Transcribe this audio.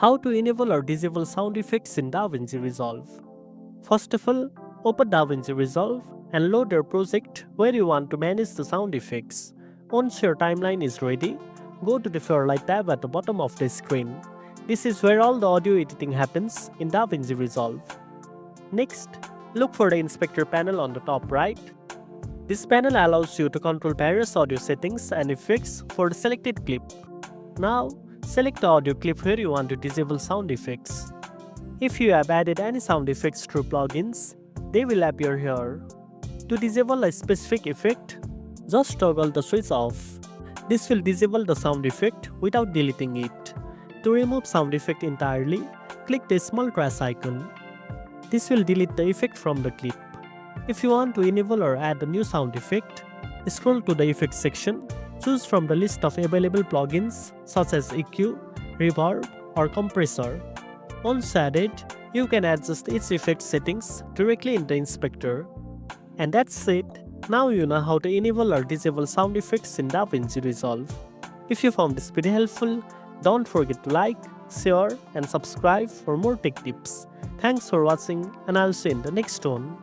How to enable or disable sound effects in DaVinci Resolve. First of all, open DaVinci Resolve and load your project where you want to manage the sound effects. Once your timeline is ready, go to the Fairlight tab at the bottom of the screen. This is where all the audio editing happens in DaVinci Resolve. Next, look for the inspector panel on the top right. This panel allows you to control various audio settings and effects for the selected clip. Now, select the audio clip where you want to disable sound effects. If you have added any sound effects through plugins, they will appear here. To disable a specific effect, just toggle the switch off. This will disable the sound effect without deleting it. To remove sound effect entirely, click the small trash icon. This will delete the effect from the clip. If you want to enable or add a new sound effect, scroll to the effects section. Choose from the list of available plugins such as EQ, Reverb, or Compressor. Once added, you can adjust each effect settings directly in the inspector. And that's it. Now you know how to enable or disable sound effects in DaVinci Resolve. If you found this video helpful, don't forget to like, share, and subscribe for more tech tips. Thanks for watching, and I'll see you in the next one.